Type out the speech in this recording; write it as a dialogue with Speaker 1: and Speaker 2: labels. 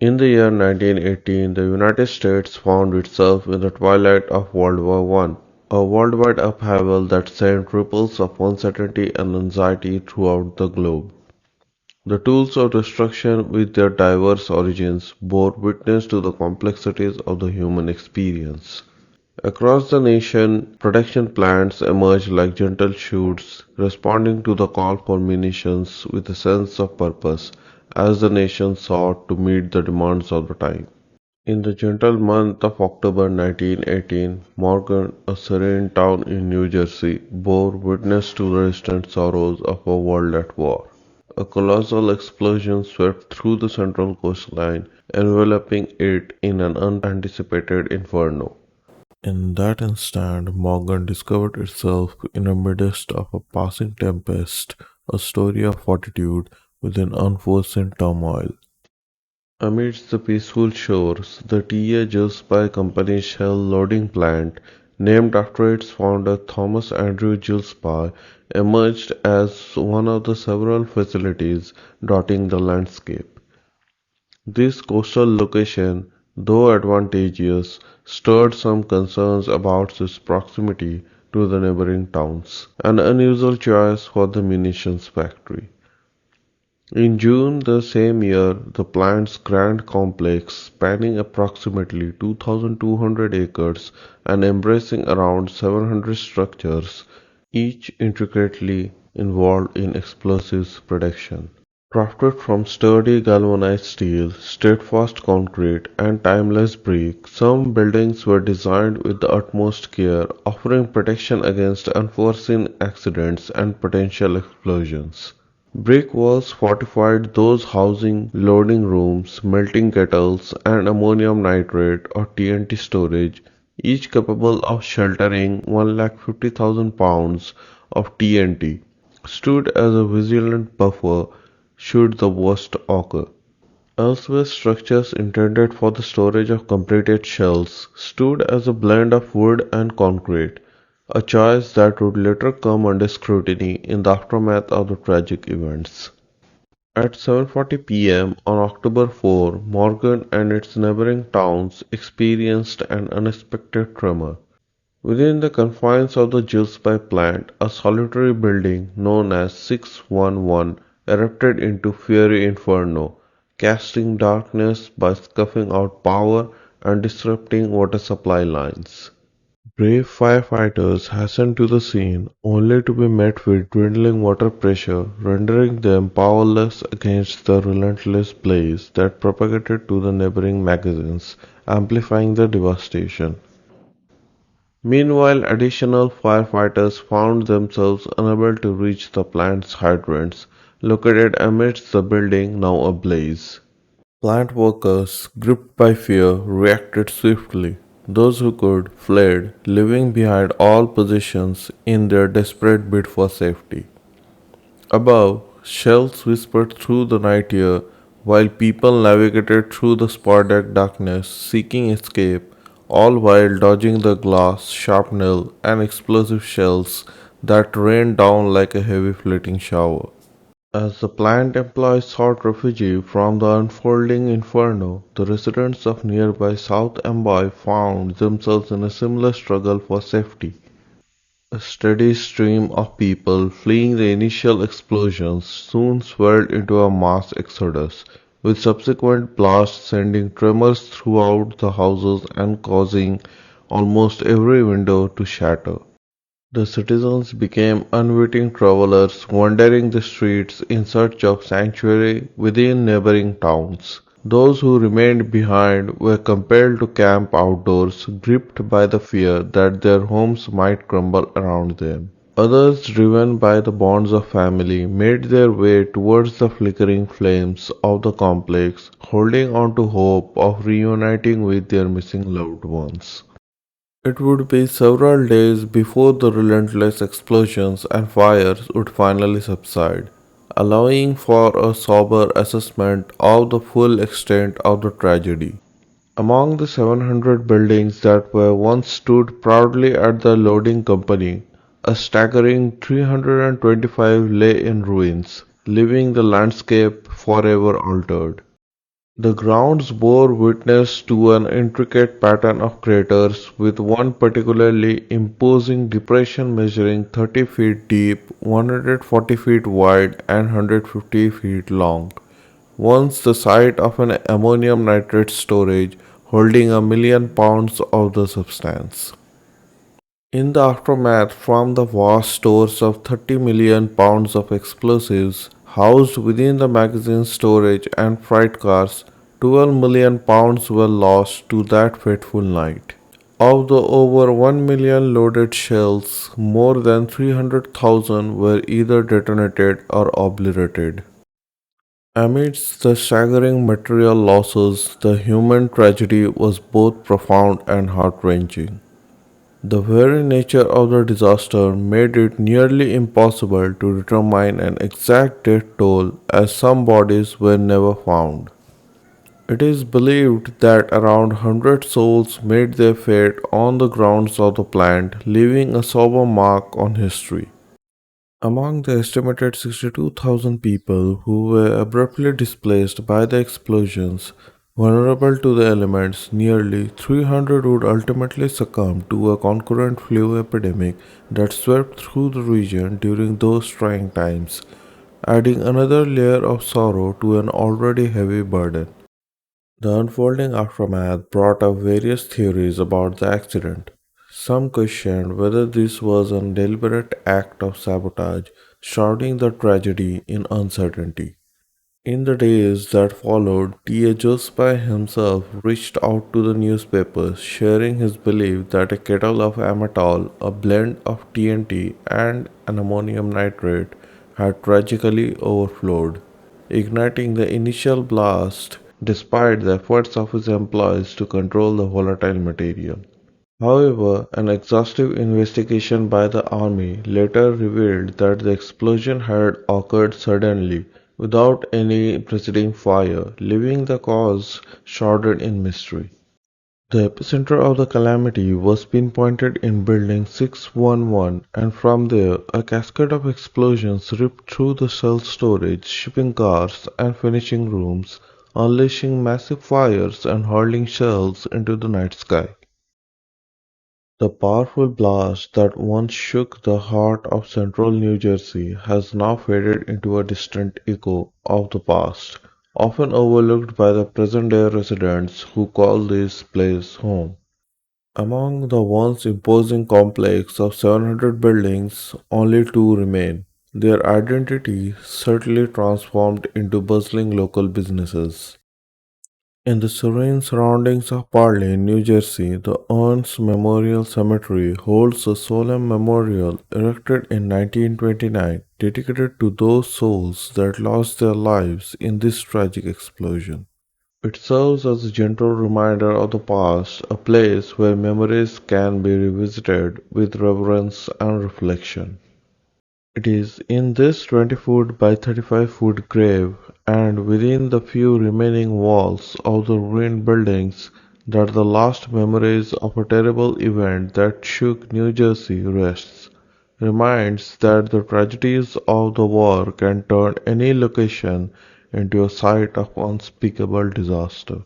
Speaker 1: In the year 1918, the United States found itself in the twilight of World War I, a worldwide upheaval that sent ripples of uncertainty and anxiety throughout the globe. The tools of destruction, with their diverse origins, bore witness to the complexities of the human experience. Across the nation, protection plans emerged like gentle shoots, responding to the call for munitions with a sense of purpose, as the nation sought to meet the demands of the time. In the gentle month of October 1918, Morgan, a serene town in New Jersey, bore witness to the distant sorrows of a world at war. A colossal explosion swept through the central coastline, enveloping it in an unanticipated inferno. In that instant, Morgan discovered itself in the midst of a passing tempest, a story of fortitude within unforeseen turmoil. Amidst the peaceful shores, the T.A. Gillespie Company's shell loading plant, named after its founder Thomas Andrew Gillespie, emerged as one of the several facilities dotting the landscape. This coastal location, though advantageous, stirred some concerns about its proximity to the neighboring towns, an unusual choice for the munitions factory. In June the same year, the plant's grand complex, spanning approximately 2,200 acres and embracing around 700 structures, each intricately involved in explosives production. Crafted from sturdy galvanized steel, steadfast concrete, and timeless brick, some buildings were designed with the utmost care, offering protection against unforeseen accidents and potential explosions. Brick walls fortified those housing loading rooms, melting kettles, and ammonium nitrate or TNT storage, each capable of sheltering 150,000 pounds of TNT, stood as a vigilant buffer should the worst occur. Elsewhere, structures intended for the storage of completed shells stood as a blend of wood and concrete, a choice that would later come under scrutiny in the aftermath of the tragic events. At 7:40 p.m. on October 4, Morgan and its neighboring towns experienced an unexpected tremor. Within the confines of the Gillespie plant, a solitary building known as 611 erupted into fiery inferno, casting darkness by scuffing out power and disrupting water supply lines. Brave firefighters hastened to the scene, only to be met with dwindling water pressure, rendering them powerless against the relentless blaze that propagated to the neighboring magazines, amplifying the devastation. Meanwhile, additional firefighters found themselves unable to reach the plant's hydrants, located amidst the building now ablaze. Plant workers, gripped by fear, reacted swiftly. Those who could fled, leaving behind all possessions in their desperate bid for safety. Above, shells whispered through the night air, while people navigated through the sporadic darkness, seeking escape, all while dodging the glass, shrapnel, and explosive shells that rained down like a heavy fleeting shower. As the plant employees sought refuge from the unfolding inferno, the residents of nearby South Amboy found themselves in a similar struggle for safety. A steady stream of people fleeing the initial explosions soon swelled into a mass exodus, with subsequent blasts sending tremors throughout the houses and causing almost every window to shatter. The citizens became unwitting travelers wandering the streets in search of sanctuary within neighboring towns. Those who remained behind were compelled to camp outdoors, gripped by the fear that their homes might crumble around them. Others, driven by the bonds of family, made their way towards the flickering flames of the complex, holding on to hope of reuniting with their missing loved ones. It would be several days before the relentless explosions and fires would finally subside, allowing for a sober assessment of the full extent of the tragedy. Among the 700 buildings that were once stood proudly at the loading company, a staggering 325 lay in ruins, leaving the landscape forever altered. The grounds bore witness to an intricate pattern of craters, with one particularly imposing depression measuring 30 feet deep, 140 feet wide, and 150 feet long. Once the site of an ammonium nitrate storage holding 1 million pounds of the substance. In the aftermath, from the vast stores of 30 million pounds of explosives housed within the magazine's storage and freight cars, 12 million pounds were lost to that fateful night. Of the over 1 million loaded shells, more than 300,000 were either detonated or obliterated. Amidst the staggering material losses, the human tragedy was both profound and heart-wrenching. The very nature of the disaster made it nearly impossible to determine an exact death toll, as some bodies were never found. It is believed that around 100 souls made their fate on the grounds of the plant, leaving a sober mark on history. Among the estimated 62,000 people who were abruptly displaced by the explosions, vulnerable to the elements, nearly 300 would ultimately succumb to a concurrent flu epidemic that swept through the region during those trying times, adding another layer of sorrow to an already heavy burden. The unfolding aftermath brought up various theories about the accident. Some questioned whether this was a deliberate act of sabotage, shrouding the tragedy in uncertainty. In the days that followed, Gillespie himself reached out to the newspapers, sharing his belief that a kettle of amatol, a blend of TNT and an ammonium nitrate, had tragically overflowed, igniting the initial blast despite the efforts of his employees to control the volatile material. However, an exhaustive investigation by the Army later revealed that the explosion had occurred suddenly, without any preceding fire, leaving the cause shrouded in mystery. The epicenter of the calamity was pinpointed in Building 611, and from there, a cascade of explosions ripped through the shell storage, shipping cars, and finishing rooms, unleashing massive fires and hurling shells into the night sky. The powerful blast that once shook the heart of central New Jersey has now faded into a distant echo of the past, often overlooked by the present-day residents who call this place home. Among the once imposing complex of 700 buildings, only two remain, their identity subtly transformed into bustling local businesses. In the serene surroundings of Parley, New Jersey, the Owens Memorial Cemetery holds a solemn memorial erected in 1929 dedicated to those souls that lost their lives in this tragic explosion. It serves as a gentle reminder of the past, a place where memories can be revisited with reverence and reflection. It is in this 20-foot by 35-foot grave, and within the few remaining walls of the ruined buildings, that the last memories of a terrible event that shook New Jersey rests, reminds that the tragedies of the war can turn any location into a site of unspeakable disaster.